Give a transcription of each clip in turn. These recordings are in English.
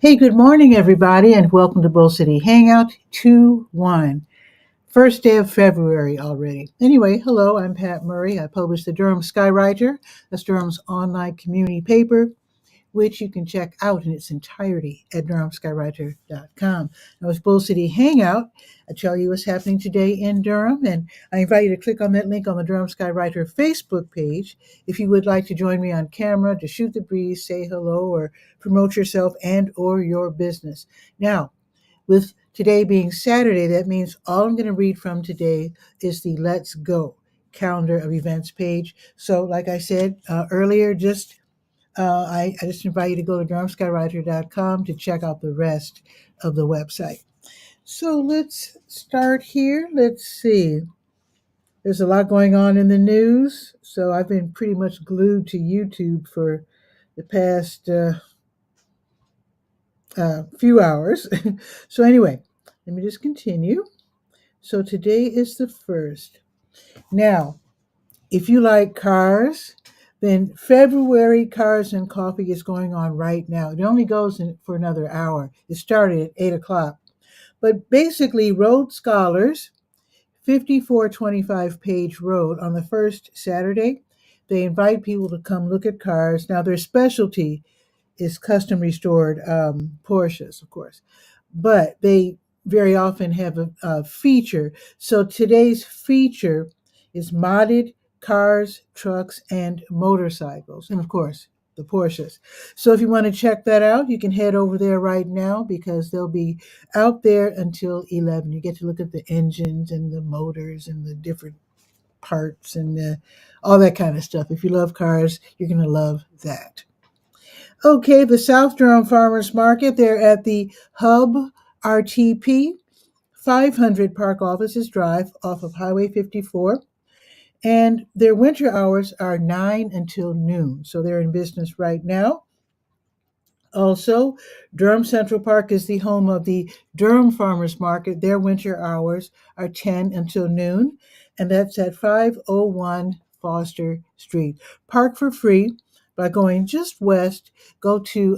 Hey, good morning, everybody, and welcome to Bull City Hangout 2-1. First day of February already. Anyway, hello, I'm Pat Murray. I publish the Durham Skywriter. That's Durham's online community paper, which you can check out in its entirety at durhamskywriter.com. Now, with Bull City Hangout, I tell you what's happening today in Durham, and I invite you to click on that link on the Durham Skywriter Facebook page if you would like to join me on camera to shoot the breeze, say hello, or promote yourself and or your business. Now, with today being Saturday, that means all I'm going to read from today is the Let's Go calendar of events page. So, like I said earlier, I just invite you to go to drumskywriter.com to check out the rest of the website. So let's start here. Let's see. There's a lot going on in the news. So I've been pretty much glued to YouTube for the past few hours. So, anyway, let me just continue. So today is the first. Now, if you like cars, then February Cars and Coffee is going on right now. It only goes for another hour. It started at 8 o'clock. But basically, Road Scholars, 5425 Page Road, on the first Saturday, they invite people to come look at cars. Now, their specialty is custom restored Porsches, of course, but they very often have a feature. So today's feature is modded cars, trucks, and motorcycles, and of course, the Porsches. So if you want to check that out, you can head over there right now because they'll be out there until 11. You get to look at the engines and the motors and the different parts and all that kind of stuff. If you love cars, you're going to love that. Okay, the South Durham Farmers Market, they're at the Hub RTP, 500 Park Offices Drive off of Highway 54. And their winter hours are 9 until noon. So they're in business right now. Also, Durham Central Park is the home of the Durham Farmers Market. Their winter hours are 10 until noon, and that's at 501 Foster Street. Park for free by going just west. Go to,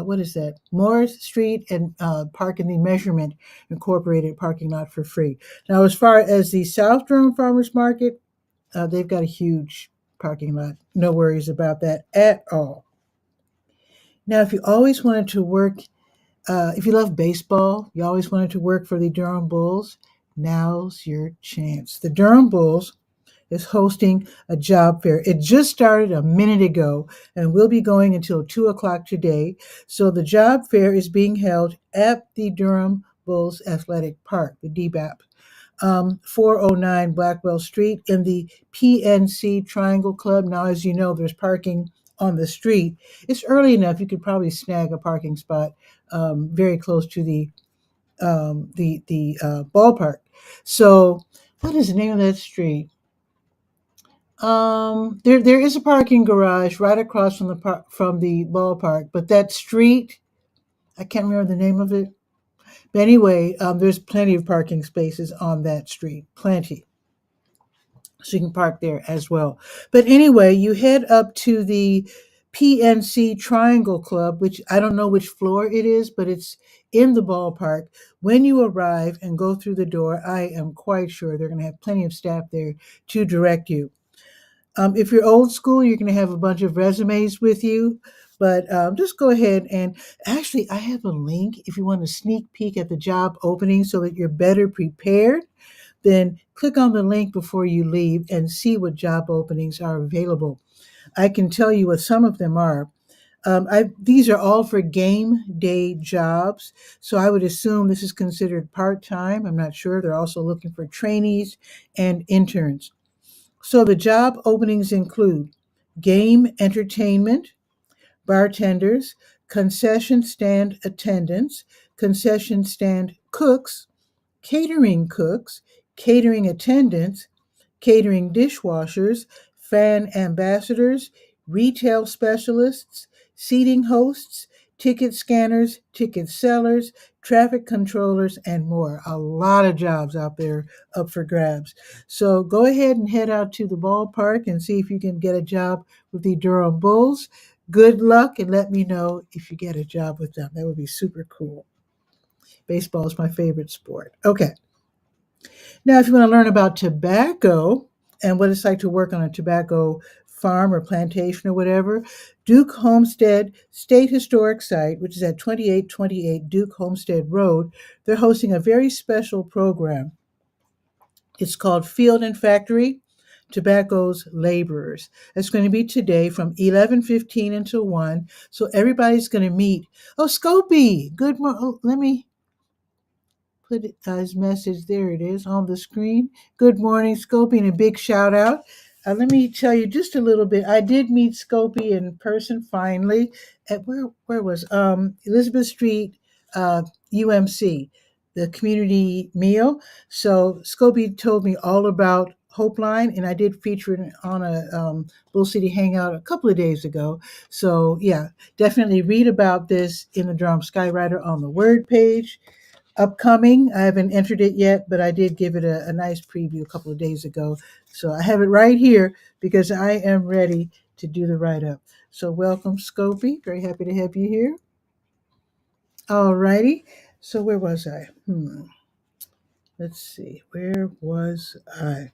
what is that? Morris Street and park in the Measurement Incorporated parking lot for free. Now, as far as the South Durham Farmers Market, they've got a huge parking lot. No worries about that at all. Now, if you always wanted to work, if you love baseball, you always wanted to work for the Durham Bulls, now's your chance. The Durham Bulls is hosting a job fair. It just started a minute ago and will be going until 2 o'clock today. So the job fair is being held at the Durham Bulls Athletic Park, the DBAP. 409 Blackwell Street in the PNC Triangle Club. Now, as you know, there's parking on the street. It's early enough; you could probably snag a parking spot very close to the ballpark. So, what is the name of that street? There is a parking garage right across from the ballpark, but that street, I can't remember the name of it. But anyway, there's plenty of parking spaces on that street, plenty. So you can park there as well. But anyway, you head up to the PNC Triangle Club, which I don't know which floor it is, but it's in the ballpark. When you arrive and go through the door, I am quite sure they're going to have plenty of staff there to direct you. If you're old school, you're going to have a bunch of resumes with you. But just go ahead and actually, I have a link if you want to sneak peek at the job opening so that you're better prepared. Then click on the link before you leave and see what job openings are available. I can tell you what some of them are. These are all for game day jobs, so I would assume this is considered part time. I'm not sure. They're also looking for trainees and interns. So the job openings include game entertainment, bartenders, concession stand attendants, concession stand cooks, catering attendants, catering dishwashers, fan ambassadors, retail specialists, seating hosts, ticket scanners, ticket sellers, traffic controllers, and more. A lot of jobs out there up for grabs. So go ahead and head out to the ballpark and see if you can get a job with the Durham Bulls. Good luck and let me know if you get a job with them. That would be super cool. Baseball is my favorite sport. Okay. Now, if you want to learn about tobacco and what it's like to work on a tobacco farm or plantation or whatever, Duke Homestead State Historic Site, which is at 2828 Duke Homestead Road, they're hosting a very special program. It's called Field and Factory Tobacco's Laborers. It's going to be today from 11:15 until 1. So everybody's going to meet. Oh, Scopy, good morning. Oh, let me put his message. There it is on the screen. Good morning, Scopy, and a big shout out. Let me tell you just a little bit. I did meet Scopy in person finally at where was Elizabeth Street, UMC, the community meal. So Scopy told me all about Hope Line, and I did feature it on a Bull City Hangout a couple of days ago. So yeah, definitely read about this in the Drum Skywriter on the Word page. Upcoming, I haven't entered it yet, but I did give it a nice preview a couple of days ago. So I have it right here because I am ready to do the write up. So welcome, Scopy. Very happy to have you here. All righty. So where was I? Let's see. Where was I?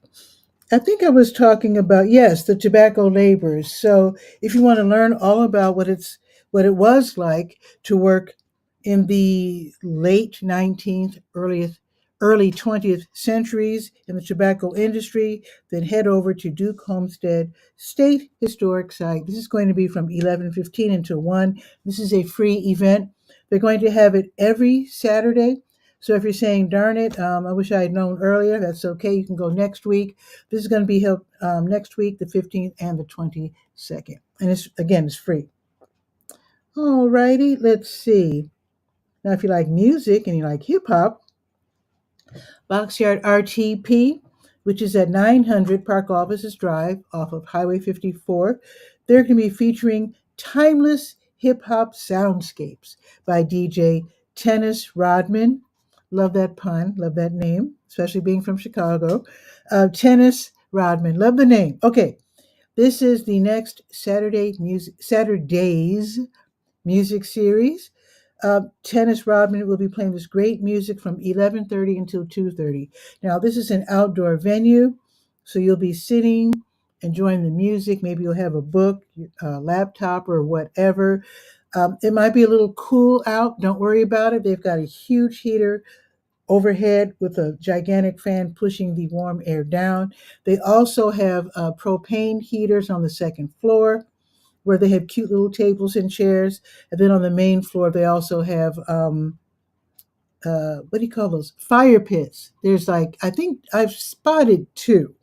I think I was talking about, yes, the tobacco laborers. So if you want to learn all about what it was like to work in the late 19th, early 20th centuries in the tobacco industry, then head over to Duke Homestead State Historic Site. This is going to be from 11:15 until 1. This is a free event. They're going to have it every Saturday. So if you're saying, darn it, I wish I had known earlier, that's okay. You can go next week. This is going to be held next week, the 15th and the 22nd. And it's free. All righty, let's see. Now, if you like music and you like hip hop, Boxyard RTP, which is at 900 Park Offices Drive off of Highway 54, they're going to be featuring timeless hip hop soundscapes by DJ Tennis Rodman. Love that pun, love that name, especially being from Chicago. Tennis Rodman, love the name. Okay, this is the next Saturday's music series. Tennis Rodman will be playing this great music from 11:30 until 2:30. Now, this is an outdoor venue, so you'll be sitting, enjoying the music. Maybe you'll have a book, a laptop, or whatever. It might be a little cool out. Don't worry about it. They've got a huge heater overhead with a gigantic fan pushing the warm air down. They also have propane heaters on the second floor where they have cute little tables and chairs. And then on the main floor, they also have what do you call those? Fire pits. There's like, I think I've spotted two.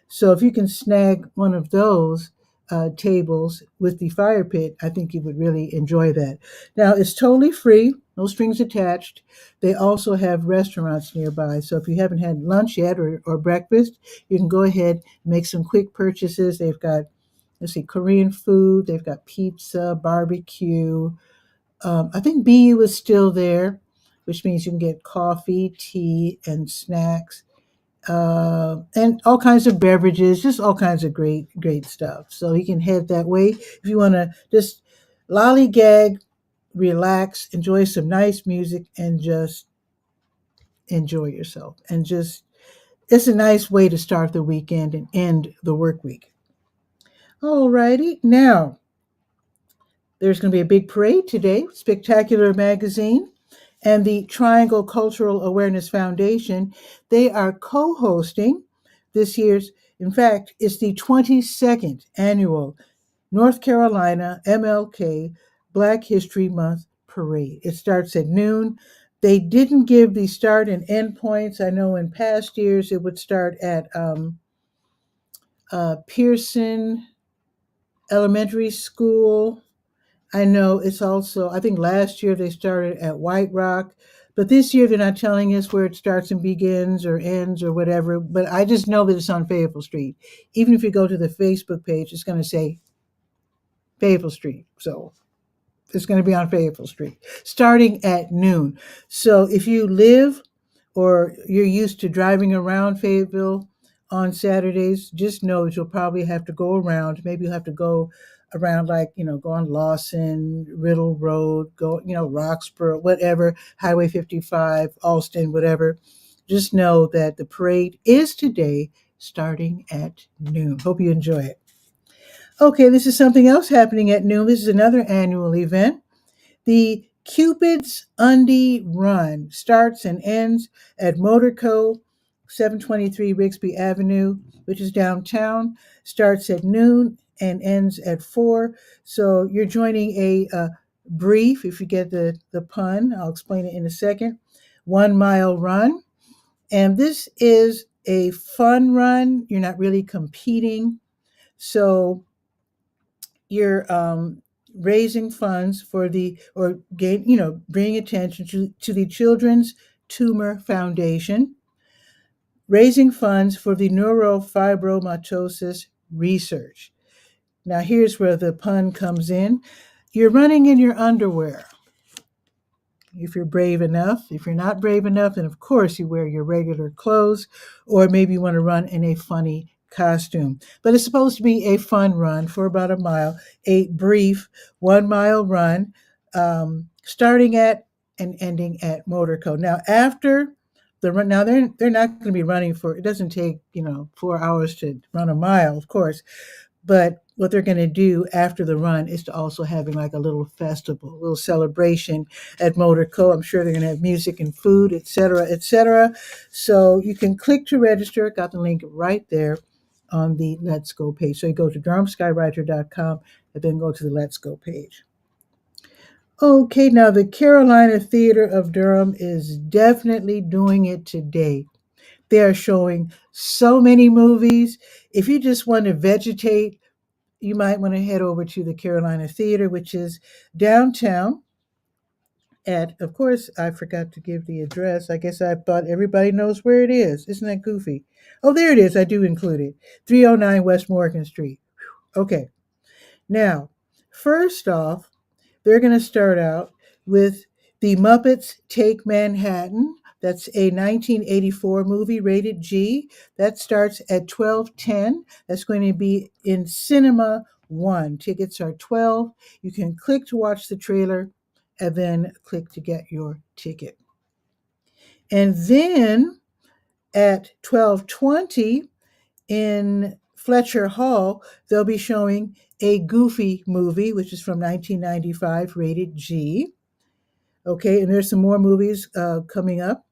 So if you can snag one of those tables with the fire pit, I think you would really enjoy that. Now, it's totally free, no strings attached. They also have restaurants nearby. So if you haven't had lunch yet or breakfast, you can go ahead and make some quick purchases. They've got, let's see, Korean food, they've got pizza, barbecue. I think BU is still there, which means you can get coffee, tea, and snacks, and all kinds of beverages, just all kinds of great stuff. So you can head that way if you want to just lollygag, relax, enjoy some nice music, and just enjoy yourself. And just, it's a nice way to start the weekend and end the work week. All righty. Now, there's going to be a big parade today, Spectacular Magazine and the Triangle Cultural Awareness Foundation. They are co hosting this year's, in fact, it's the 22nd annual North Carolina MLK Black History Month Parade. It starts at noon. They didn't give the start and end points. I know in past years it would start at Pearson Elementary School. I know it's also, I think last year they started at White Rock, but this year they're not telling us where it starts and begins or ends or whatever. But I just know that it's on Fayetteville Street. Even if you go to the Facebook page, it's going to say Fayetteville Street. So it's going to be on Fayetteville Street starting at noon. So if you live or you're used to driving around Fayetteville on Saturdays, just know that you'll probably have to go around. Maybe you'll have to go around, like, go on Lawson, Riddle Road, go, Roxborough, whatever, Highway 55, Alston, whatever. Just know that the parade is today starting at noon. Hope you enjoy it. Okay, this is something else happening at noon. This is another annual event. The Cupid's Undie Run starts and ends at Motorco, 723 Rigsby Avenue, which is downtown. Starts at noon and ends at 4. So you're joining a brief, if you get the pun, I'll explain it in a second, 1 mile run. And this is a fun run. You're not really competing. So you're raising funds for bringing attention to the Children's Tumor Foundation, raising funds for the neurofibromatosis research. Now, here's where the pun comes in. You're running in your underwear, if you're brave enough. If you're not brave enough, then of course you wear your regular clothes, or maybe you want to run in a funny costume. But it's supposed to be a fun run for about a mile, a brief 1 mile run, starting at and ending at Motorco. Now, after the run, now they're not going to be running for. It doesn't take 4 hours to run a mile, of course. But what they're going to do after the run is to also having like a little festival, a little celebration at Motorco. I'm sure they're going to have music and food, et cetera, et cetera. So you can click to register. Got the link right there on the Let's Go page. So you go to DurhamSkywriter.com and then go to the Let's Go page. Okay, now the Carolina Theater of Durham is definitely doing it today. They are showing so many movies. If you just want to vegetate, you might want to head over to the Carolina Theater, which is downtown at, of course, I forgot to give the address. I guess I thought everybody knows where it is. Isn't that goofy? Oh, there it is. I do include it. 309 West Morgan Street. Okay. Now, first off, they're going to start out with The Muppets Take Manhattan. That's a 1984 movie, rated G. That starts at 12:10. That's going to be in Cinema 1. Tickets are 12. You can click to watch the trailer and then click to get your ticket. And then at 12:20 in Fletcher Hall, they'll be showing a Goofy movie, which is from 1995, rated G. Okay, and there's some more movies coming up.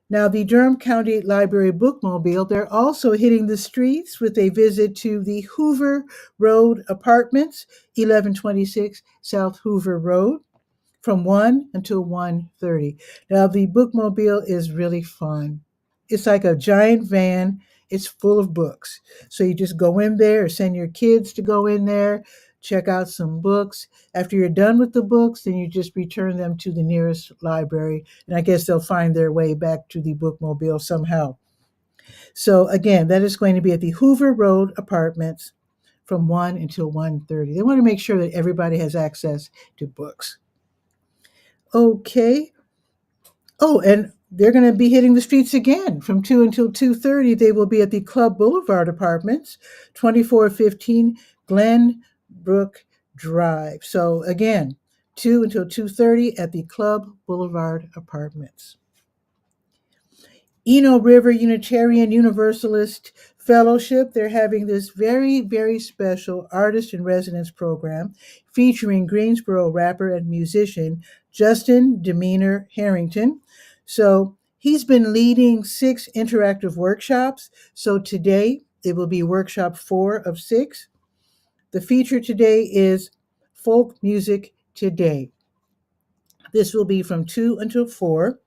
Now, the Durham County Library Bookmobile, they're also hitting the streets with a visit to the Hoover Road Apartments, 1126 South Hoover Road, from 1 until 1:30. Now, the bookmobile is really fun. It's like a giant van. It's full of books. So you just go in there or send your kids to go in there, check out some books. After you're done with the books, then you just return them to the nearest library. And I guess they'll find their way back to the bookmobile somehow. So again, that is going to be at the Hoover Road Apartments from 1 until 1:30. They want to make sure that everybody has access to books. Okay. Oh, and they're going to be hitting the streets again from 2 until 2:30. They will be at the Club Boulevard Apartments, 2415 Glenbrook Drive. So again, 2 until 2:30 at the Club Boulevard Apartments. Eno River Unitarian Universalist Fellowship, they're having this very, very special artist in residence program featuring Greensboro rapper and musician Justin Demeanor Harrington. So he's been leading 6 interactive workshops. So today it will be workshop 4 of 6. The feature today is Folk Music Today. This will be from 2 until 4.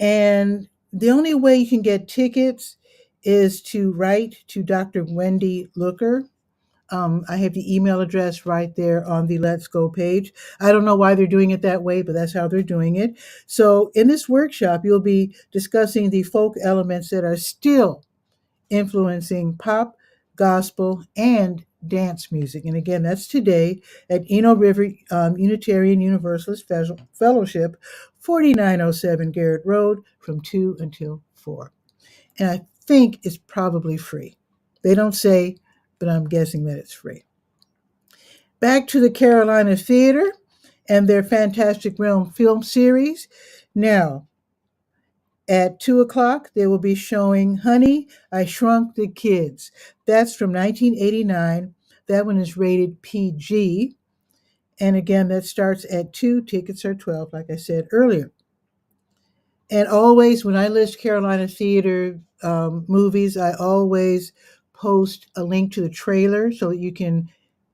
And the only way you can get tickets is to write to Dr. Wendy Looker. I have the email address right there on the Let's Go page. I don't know why they're doing it that way, but that's how they're doing it. So in this workshop, you'll be discussing the folk elements that are still influencing pop, gospel, and dance music. And again, that's today at Eno River Unitarian Universalist Fellowship, 4907 Garrett Road, from 2 until 4. And I think it's probably free. They don't say, but I'm guessing that it's free. Back to the Carolina Theater and their Fantastic Realm film series. Now, at 2 o'clock, they will be showing Honey, I Shrunk the Kids. That's from 1989. That one is rated PG. And again, that starts at 2. Tickets are 12, like I said earlier. And always, when I list Carolina Theater movies, I always post a link to the trailer so that you can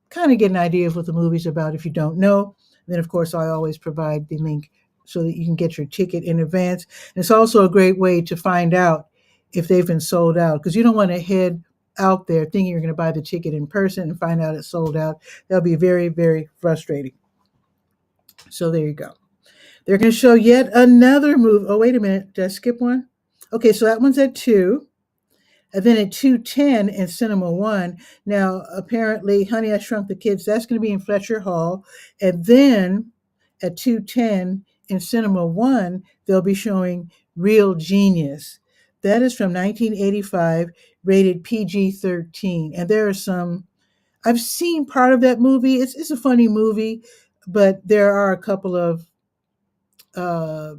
kind of get an idea of what the movie's about if you don't know. And then, of course, I always provide the link so that you can get your ticket in advance. And it's also a great way to find out if they've been sold out, because you don't want to head out there thinking you're going to buy the ticket in person and find out it's sold out. That'll be very, very frustrating. So there you go. They're going to show yet another movie. Oh, wait a minute. Did I skip one? Okay, so that one's at 2. And then at 2:10 in Cinema One. Now, apparently, Honey, I Shrunk the Kids, that's going to be in Fletcher Hall. And then at 2:10 in Cinema One, they'll be showing Real Genius. That is from 1985, rated PG-13. And there are some, I've seen part of that movie. It's a funny movie, but there are a couple of uh,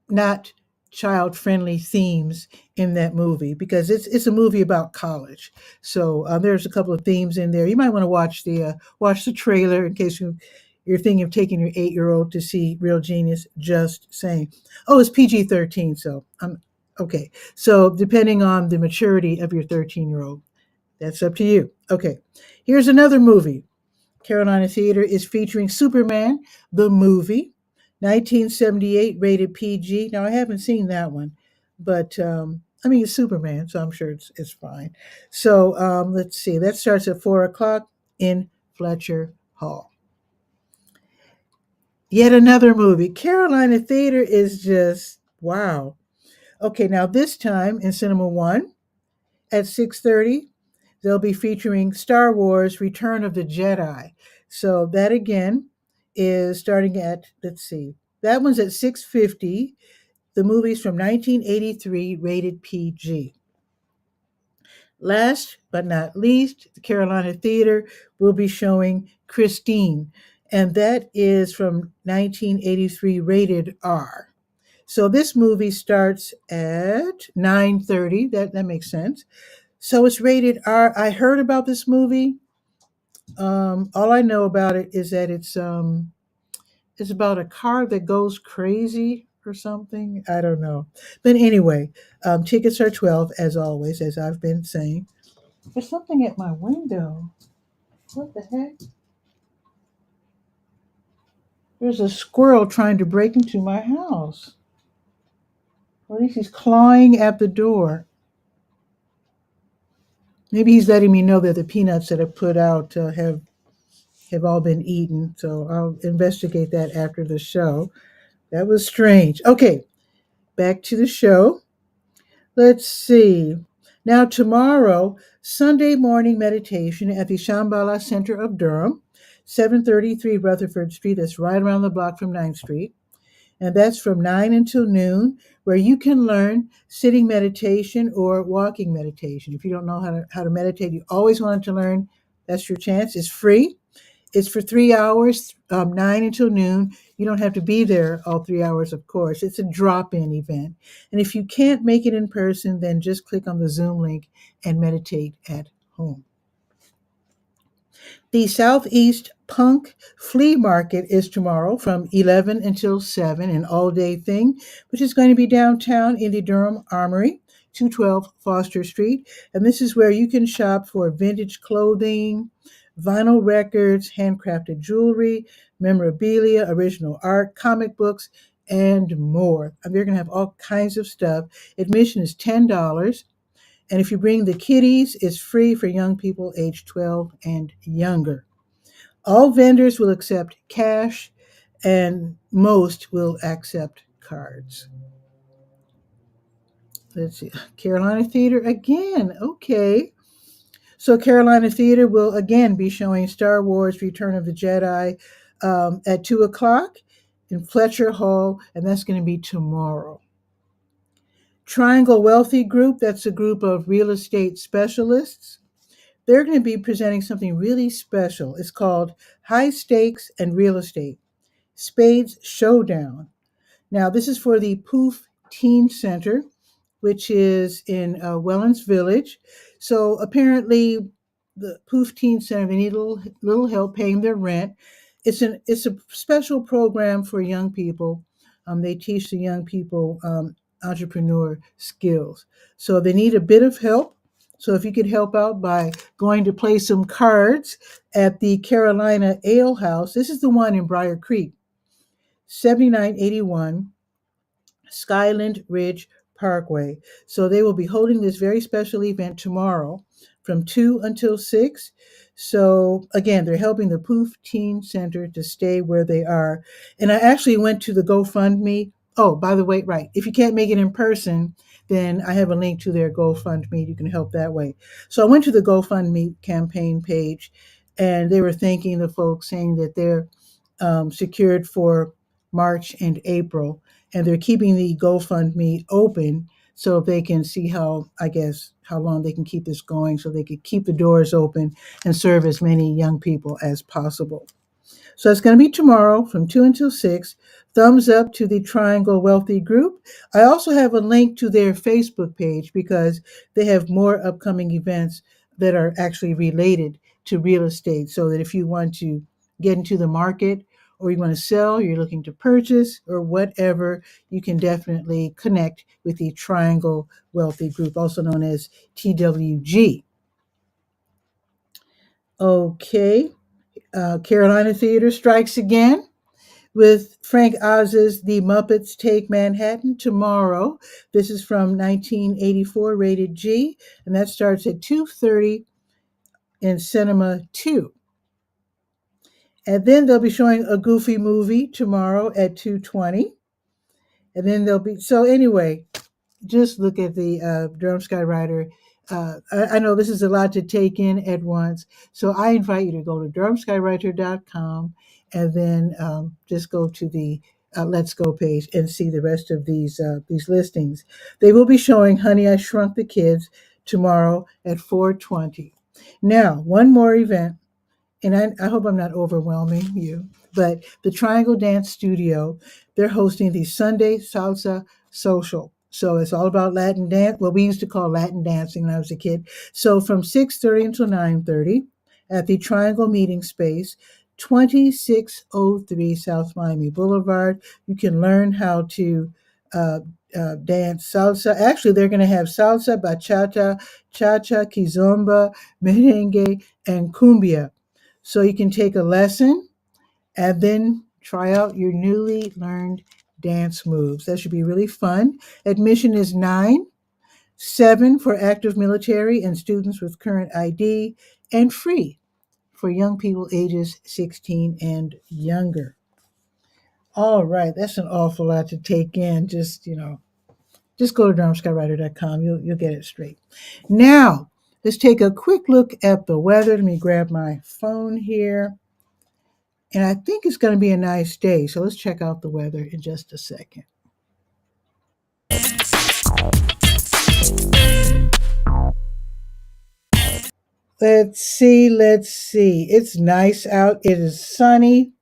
not child friendly themes in that movie because it's a movie about college. So there's a couple of themes in there. You might want to watch the trailer in case you're thinking of taking your 8-year-old to see Real Genius. Just saying. Oh, it's PG-13, so I'm okay. So depending on the maturity of your 13-year-old, that's up to you. Okay, here's another movie. Carolina Theater is featuring Superman, the movie, 1978, rated PG. Now, I haven't seen that one, but I mean, it's Superman, so I'm sure it's fine. So let's see. That starts at 4 o'clock in Fletcher Hall. Yet another movie. Carolina Theater is just wow. Okay, now this time in Cinema One at 6:30, they'll be featuring Star Wars Return of the Jedi. So that again is starting at, let's see, that one's at 6:50. The movie's from 1983, rated PG. Last but not least, the Carolina Theater will be showing Christine, and that is from 1983, rated R. So this movie starts at 9:30. That makes sense. So it's rated R. I heard about this movie. All I know about it is that it's about a car that goes crazy or something. I don't know. But anyway, tickets are 12 as always, as I've been saying. There's something at my window. What the heck? There's a squirrel trying to break into my house. Or at least he's clawing at the door. Maybe he's letting me know that the peanuts that I put out have all been eaten. So I'll investigate that after the show. That was strange. Okay, back to the show. Let's see. Now, tomorrow, Sunday morning meditation at the Shambhala Center of Durham, 733 Rutherford Street. That's right around the block from 9th Street. And that's from 9 until noon, where you can learn sitting meditation or walking meditation. If you don't know how to meditate, you always wanted to learn, that's your chance. It's free. It's for 3 hours, 9 until noon. You don't have to be there all 3 hours, of course. It's a drop-in event. And if you can't make it in person, then just click on the Zoom link and meditate at home. The Southeast Punk Flea Market is tomorrow from 11 until 7, an all-day thing, which is going to be downtown in the Durham Armory, 212 Foster Street. And this is where you can shop for vintage clothing, vinyl records, handcrafted jewelry, memorabilia, original art, comic books, and more. And they're going to have all kinds of stuff. Admission is $10. And if you bring the kiddies, it's free for young people aged 12 and younger. All vendors will accept cash, and most will accept cards. Let's see. Carolina Theater again. Okay. So Carolina Theater will again be showing Star Wars Return of the Jedi at 2 o'clock in Fletcher Hall, and that's going to be tomorrow. Triangle Wealthy Group, that's a group of real estate specialists. They're going to be presenting something really special. It's called High Stakes and Real Estate Spades Showdown. Now, this is for the Poof Teen Center, which is in Wellens Village. So apparently, the Poof Teen Center, they need a little help paying their rent. It's a special program for young people. They teach the young people entrepreneur skills. So they need a bit of help. So if you could help out by going to play some cards at the Carolina Ale House, this is the one in Briar Creek, 7981 Skyland Ridge Parkway. So they will be holding this very special event tomorrow from 2 until 6. So again, they're helping the Poof Teen Center to stay where they are. And I actually went to the GoFundMe. Oh, by the way, right. If you can't make it in person, then I have a link to their GoFundMe. You can help that way. So I went to the GoFundMe campaign page, and they were thanking the folks, saying that they're secured for March and April, and they're keeping the GoFundMe open so they can see how long they can keep this going, so they could keep the doors open and serve as many young people as possible. So it's going to be tomorrow from 2 until 6. Thumbs up to the Triangle Wealthy Group. I also have a link to their Facebook page because they have more upcoming events that are actually related to real estate. So that if you want to get into the market, or you want to sell, you're looking to purchase, or whatever, you can definitely connect with the Triangle Wealthy Group, also known as TWG. Okay. Carolina Theater strikes again with Frank Oz's The Muppets Take Manhattan tomorrow. This is from 1984, rated G, and that starts at 2:30 in Cinema 2. And then they'll be showing a Goofy movie tomorrow at 2:20. And then they'll be, so anyway, just look at the Durham Skywriter. I know this is a lot to take in at once, so I invite you to go to durhamskywriter.com and then just go to the Let's Go page and see the rest of these listings. They will be showing Honey, I Shrunk the Kids tomorrow at 4:20. Now, one more event, and I hope I'm not overwhelming you, but the Triangle Dance Studio, they're hosting the Sunday Salsa Social. So it's all about Latin dance, what we used to call Latin dancing when I was a kid. So from 6:30 until 9:30 at the Triangle Meeting Space, 2603 South Miami Boulevard. You can learn how to dance salsa. Actually, they're going to have salsa, bachata, cha-cha, kizomba, merengue, and cumbia. So you can take a lesson and then try out your newly learned dance moves. That should be really fun. Admission is 9, 7 for active military and students with current ID, and free for young people ages 16 and younger. All right, that's an awful lot to take in. Just go to durhamskywriter.com. You'll get it straight. Now, let's take a quick look at the weather. Let me grab my phone here. And I think it's going to be a nice day. So let's check out the weather in just a second. Let's see. It's nice out. It is sunny.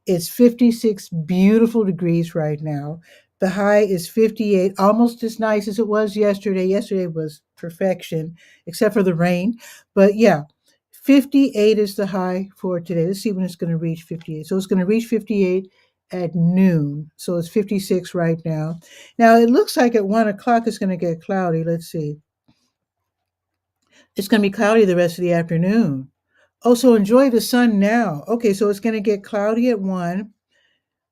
It's 56 beautiful degrees right now. The high is 58, almost as nice as it was yesterday. Yesterday was perfection, except for the rain. But yeah, 58 is the high for today. Let's see when it's going to reach 58. So it's going to reach 58 at noon. So it's 56 right now. Now it looks like at 1 o'clock it's going to get cloudy. Let's see. It's going to be cloudy the rest of the afternoon. Oh, so enjoy the sun now. Okay, so it's going to get cloudy at 1,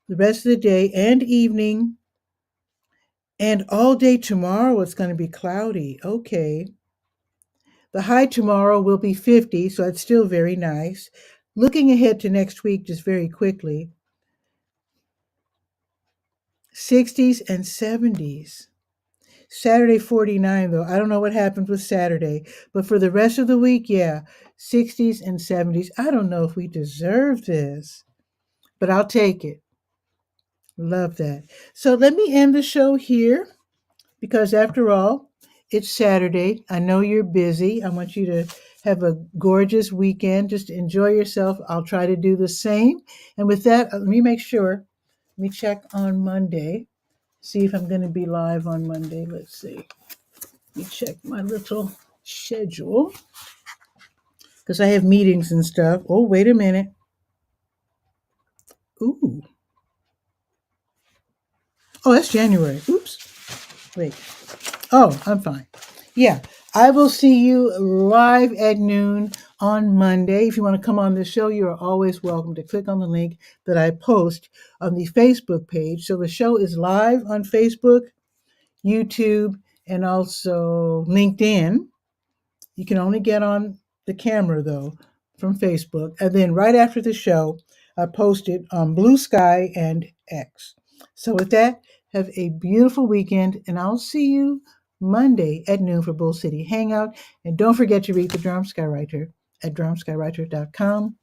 the rest of the day and evening, and all day tomorrow it's going to be cloudy. Okay. The high tomorrow will be 50, so that's still very nice. Looking ahead to next week just very quickly, 60s and 70s. Saturday 49 though. I don't know what happened with Saturday, but for the rest of the week, yeah, 60s and 70s. I don't know if we deserve this, but I'll take it. Love that. So let me end the show here because after all, it's Saturday. I know you're busy. I want you to Have a gorgeous weekend. Just enjoy yourself. I'll try to do the same. And with that, let me make sure. Let me check on Monday. See if I'm going to be live on Monday. Let's see. Let me check my little schedule because I have meetings and stuff. Oh, wait a minute. Ooh. Oh, that's January. Oops. Wait. Oh, I'm fine. Yeah. I will see you live at noon on Monday. If you want to come on the show, you are always welcome to click on the link that I post on the Facebook page. So the show is live on Facebook, YouTube, and also LinkedIn. You can only get on the camera, though, from Facebook. And then right after the show, I post it on Blue Sky and X. So with that, have a beautiful weekend, and I'll see you Monday at noon for Bull City Hangout. And don't forget to read the Drum Skywriter at drumskywriter.com.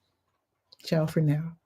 Ciao for now.